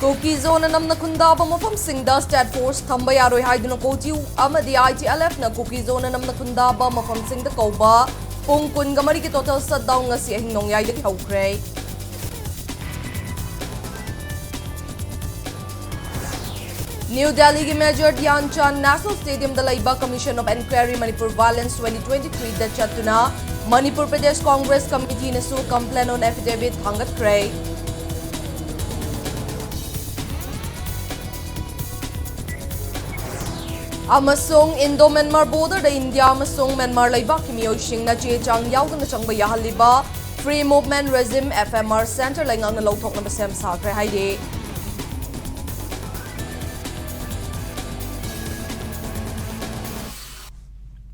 Koki zone namna khundaba mafam singda state force thamba yaroi haiduna kochiu amadi ITLF na Koki zone namna khundaba mafam singda kauba pung kun gamari ki total shutdown ngasi ahing nongyai dagi haukre. New Delhi ki Major Dhyanchan National Stadium da laiba Commission of Inquiry Manipur Violence 2023 da chatuna Manipur Pradesh Congress Committee na su complaint on affidavit hangat kre. Amasung Indo-Myanmar border da India amasung Myanmar laibak ki miyoising na che chang yaudana changba yahaliba Free Movement Regime FMR Center laingang na lauthok na basem sakre haide.